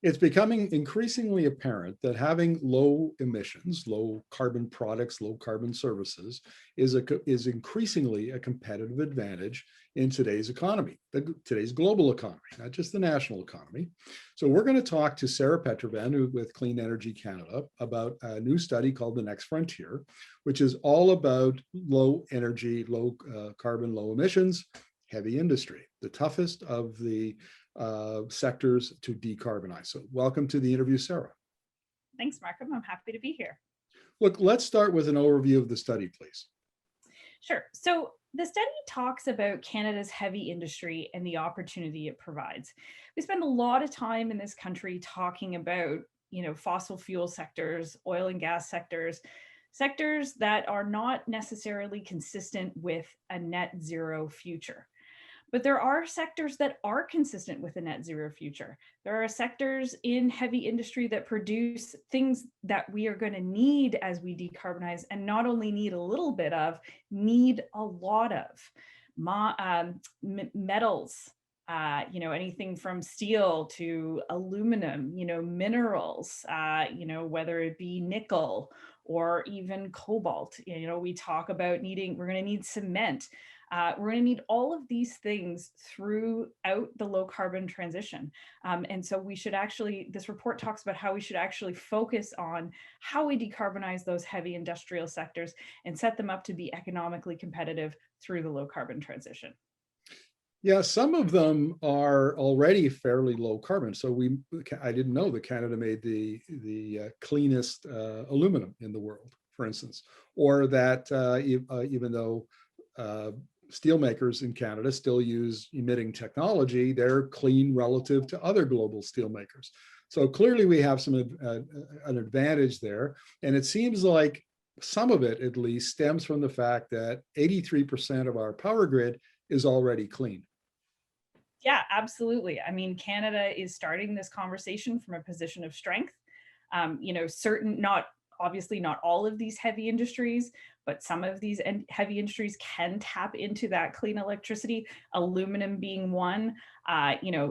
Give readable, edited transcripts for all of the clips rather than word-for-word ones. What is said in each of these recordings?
It's becoming increasingly apparent that having low emissions, low carbon products, low carbon services is increasingly a competitive advantage in today's economy, today's global economy, not just the national economy. So we're going to talk to Sarah Petrevan with Clean Energy Canada about a new study called The Next Frontier, which is all about low energy, low carbon, low emissions, heavy industry, the toughest of the sectors to decarbonize. So welcome to the interview, Sarah. Thanks, Markham. I'm happy to be here. Look, let's start with an overview of the study, please. Sure. So the study talks about Canada's heavy industry and the opportunity it provides. We spend a lot of time in this country talking about, fossil fuel sectors, oil and gas sectors, sectors that are not necessarily consistent with a net zero future. But there are sectors that are consistent with a net zero future. There are sectors in heavy industry that produce things that we are going to need as we decarbonize, and not only need a little bit of, need a lot of. Metals, anything from steel to aluminum, minerals, whether it be nickel or even cobalt. We talk about we're going to need cement. We're going to need all of these things throughout the low carbon transition. And so this report talks about how we should actually focus on how we decarbonize those heavy industrial sectors and set them up to be economically competitive through the low carbon transition. Yeah, some of them are already fairly low carbon. So I didn't know that Canada made the cleanest aluminum in the world, for instance, or that even though steelmakers in Canada still use emitting technology, they're clean relative to other global steelmakers. So clearly we have an advantage there. And it seems like some of it at least stems from the fact that 83% of our power grid is already clean. Yeah, absolutely. I mean, Canada is starting this conversation from a position of strength. Obviously not all of these heavy industries, but some of these heavy industries can tap into that clean electricity, aluminum being one.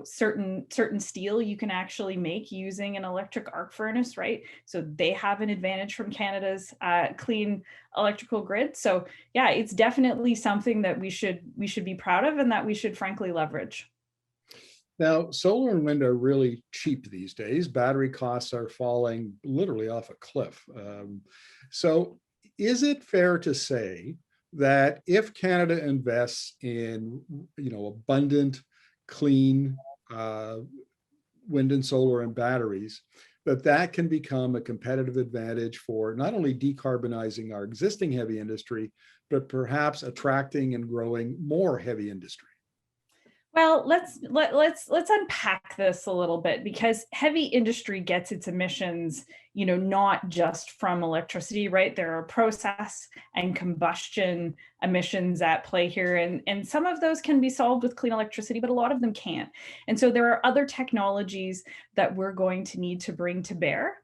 Certain steel you can actually make using an electric arc furnace, right? So they have an advantage from Canada's clean electrical grid. So yeah, it's definitely something that we should be proud of and that we should frankly leverage. Now, solar and wind are really cheap these days. Battery costs are falling literally off a cliff. So is it fair to say that if Canada invests in, abundant, clean wind and solar and batteries, that can become a competitive advantage for not only decarbonizing our existing heavy industry, but perhaps attracting and growing more heavy industry? Well, let's unpack this a little bit, because heavy industry gets its emissions, not just from electricity, right? There are process and combustion emissions at play here, and some of those can be solved with clean electricity, but a lot of them can't. And so there are other technologies that we're going to need to bring to bear.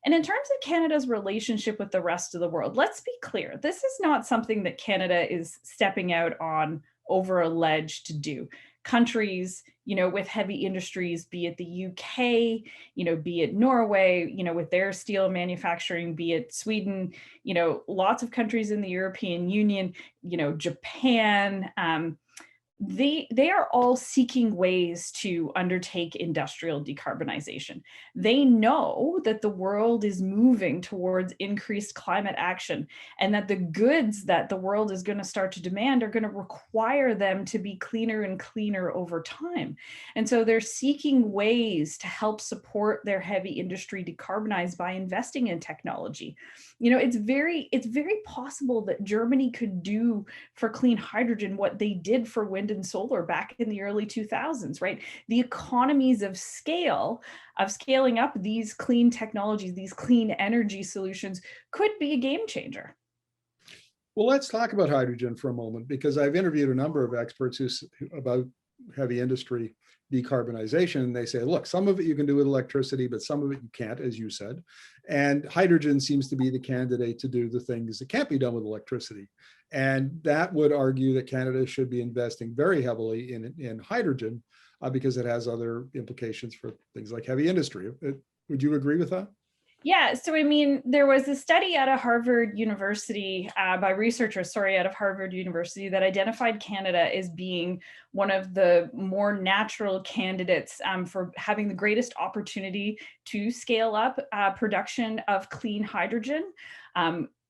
And in terms of Canada's relationship with the rest of the world, let's be clear, this is not something that Canada is stepping out on over a ledge to do. Countries, with heavy industries, be it the UK, be it Norway, with their steel manufacturing, be it Sweden, lots of countries in the European Union, Japan, they are all seeking ways to undertake industrial decarbonization. They know that the world is moving towards increased climate action, and that the goods that the world is going to start to demand are going to require them to be cleaner and cleaner over time. And so they're seeking ways to help support their heavy industry decarbonize by investing in technology. It's very possible that Germany could do for clean hydrogen what they did for wind and solar back in the early 2000s, right? The economies of scale of scaling up these clean technologies, these clean energy solutions, could be a game changer. Well, let's talk about hydrogen for a moment, because I've interviewed a number of experts about heavy industry decarbonization, and they say, look, some of it you can do with electricity, but some of it you can't, as you said. And hydrogen seems to be the candidate to do the things that can't be done with electricity. And that would argue that Canada should be investing very heavily in hydrogen because it has other implications for things like heavy industry. Would you agree with that? Yeah, so I mean, there was a study out of Harvard University by researchers, out of Harvard University that identified Canada as being one of the more natural candidates for having the greatest opportunity to scale up production of clean hydrogen.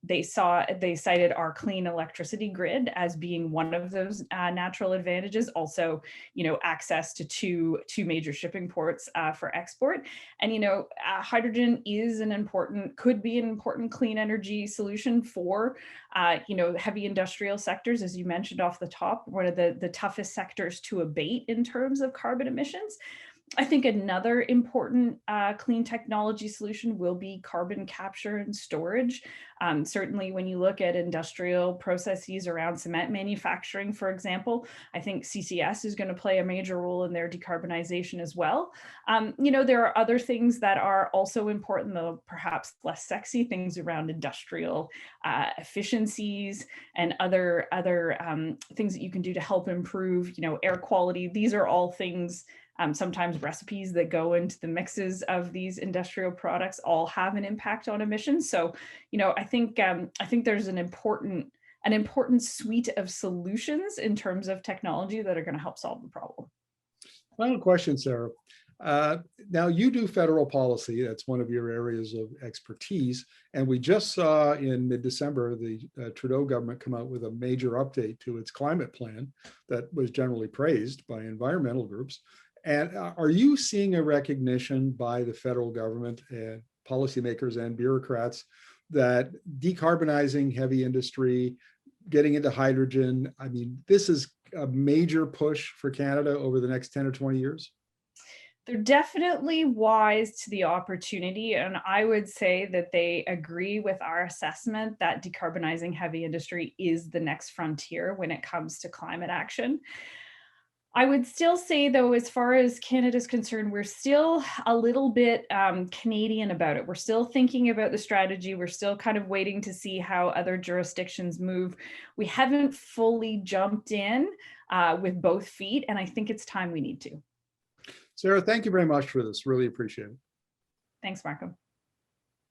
They cited our clean electricity grid as being one of those natural advantages. Also, access to two major shipping ports for export. And hydrogen is could be an important clean energy solution for heavy industrial sectors, as you mentioned off the top, one of the toughest sectors to abate in terms of carbon emissions. I think another important clean technology solution will be carbon capture and storage. Certainly when you look at industrial processes around cement manufacturing, for example, I think CCS is going to play a major role in their decarbonization as well. There are other things that are also important, though perhaps less sexy, things around industrial efficiencies and other things that you can do to help improve, air quality. These are all things, sometimes recipes that go into the mixes of these industrial products all have an impact on emissions. So, I think there's an important suite of solutions in terms of technology that are going to help solve the problem. Final question, Sarah. Now you do federal policy. That's one of your areas of expertise. And we just saw in mid-December, the Trudeau government come out with a major update to its climate plan that was generally praised by environmental groups. And are you seeing a recognition by the federal government and policymakers and bureaucrats that decarbonizing heavy industry, getting into hydrogen, I mean, this is a major push for Canada over the next 10 or 20 years? They're definitely wise to the opportunity, and I would say that they agree with our assessment that decarbonizing heavy industry is the next frontier when it comes to climate action. I would still say, though, as far as Canada's concerned, we're still a little bit Canadian about it. We're still thinking about the strategy. We're still kind of waiting to see how other jurisdictions move. We haven't fully jumped in with both feet, and I think it's time we need to. Sarah, thank you very much for this. Really appreciate it. Thanks, Markham.